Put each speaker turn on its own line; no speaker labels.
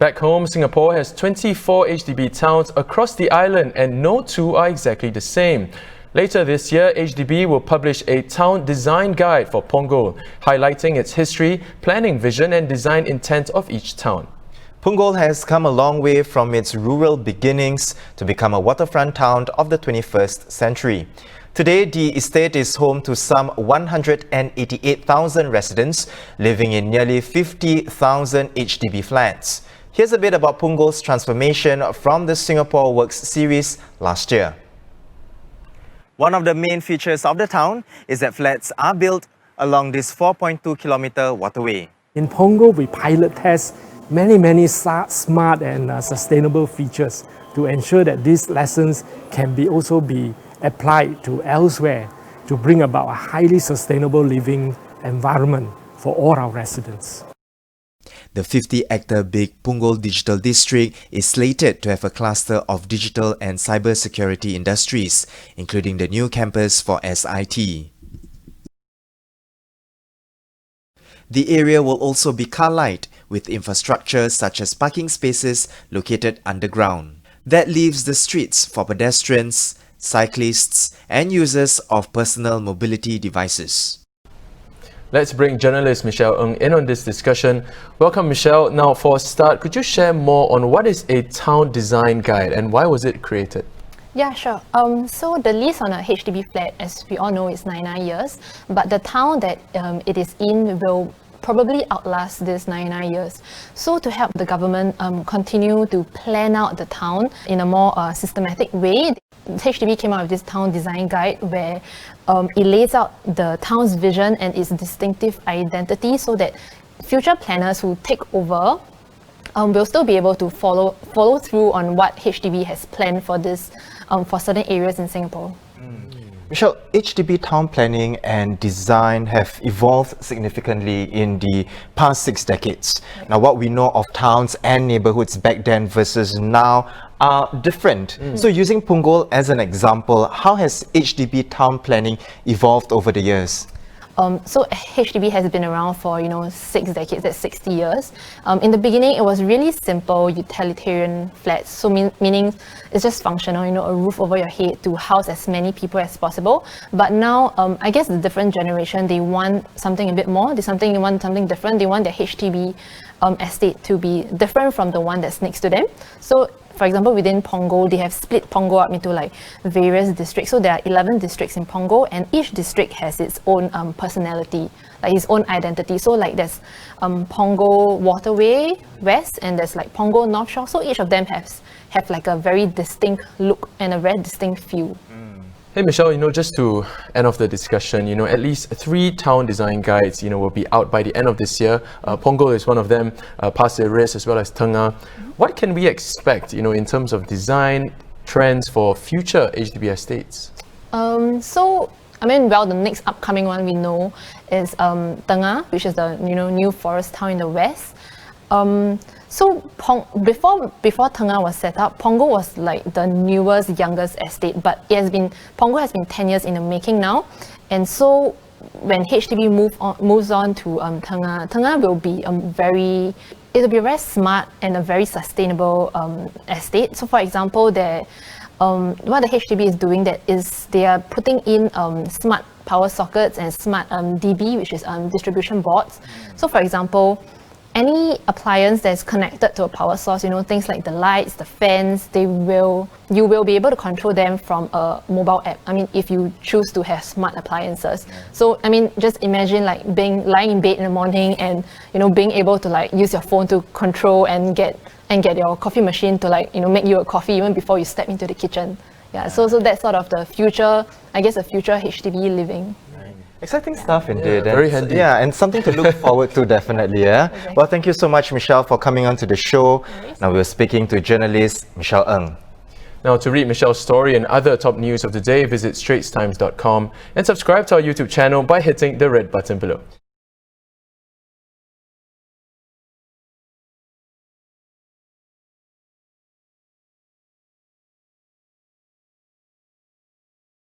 Back home, Singapore has 24 HDB towns across the island and no two are exactly the same. Later this year, HDB will publish a town design guide for Punggol, highlighting its history, planning vision and design intent of each town.
Punggol has come a long way from its rural beginnings to become a waterfront town of the 21st century. Today, the estate is home to some 188,000 residents living in nearly 50,000 HDB flats. Here's a bit about Punggol's transformation from the Singapore Works series last year. One of the main features of the town is that flats are built along this 4.2-kilometer waterway.
In Punggol, we pilot test many smart and sustainable features to ensure that these lessons can also be applied to elsewhere to bring about a highly sustainable living environment for all our residents.
The 50-hectare big Punggol Digital District is slated to have a cluster of digital and cybersecurity industries, including the new campus for SIT. The area will also be car-light, with infrastructure such as parking spaces located underground. That leaves the streets for pedestrians, cyclists, and users of personal mobility devices.
Let's bring journalist Michelle Ng in on this discussion. Welcome, Michelle. Now, for a start, could you share more on what is a town design guide and why was it created?
Yeah, sure. So the lease on a HDB flat, as we all know, is 99 years, but the town that it is in will probably outlast this 99 years. So to help the government continue to plan out the town in a more systematic way, HDB came out with this town design guide where it lays out the town's vision and its distinctive identity so that future planners who take over will still be able to follow through on what HDB has planned for this for certain areas in Singapore.
Michelle, HDB town planning and design have evolved significantly in the past 6 decades. Now, what we know of towns and neighborhoods back then versus now are different. So using Punggol as an example, how has HDB town planning evolved over the years?
So HDB has been around for 6 decades, that's 60 years. In the beginning, it was really simple utilitarian flats. So meaning it's just functional, a roof over your head to house as many people as possible. But now, I guess the different generation, they want something a bit more. They want something different. They want the HDB estate to be different from the one that's next to them. So for example, within Punggol, they have split Punggol up into various districts. So there are 11 districts in Punggol, and each district has its own personality, its own identity. So there's Punggol Waterway West, and there's Punggol North Shore. So each of them have a very distinct look and a very distinct feel.
Hey Michelle, just to end off the discussion, at least 3 town design guides, will be out by the end of this year. Punggol is one of them, Pasir Ris as well as Tengah. What can we expect, in terms of design trends for future HDB estates?
The next upcoming one we know is Tengah, which is the new forest town in the west. So before Tengah was set up, Punggol was the newest, youngest estate, but Punggol has been 10 years in the making now. And so when HDB moves on to Tengah will be it'll be a very smart and a very sustainable estate. So for example, what the HDB is doing they are putting in smart power sockets and smart DB, which is distribution boards. So for example, any appliance that's connected to a power source, things like the lights, the fans, you will be able to control them from a mobile app. If you choose to have smart appliances. So, just imagine lying in bed in the morning and, being able to use your phone to control and get your coffee machine to make you a coffee even before you step into the kitchen. Yeah, so that's sort of the future, the future HDB living.
Exciting stuff indeed.
Yeah, very handy.
Yeah, and something to look forward to definitely. Yeah.
Okay.
Well, thank you so much, Michelle, for coming on to the show. Now we're speaking to journalist Michelle Ng.
Now, to read Michelle's story and other top news of the day, visit straitstimes.com and subscribe to our YouTube channel by hitting the red button below.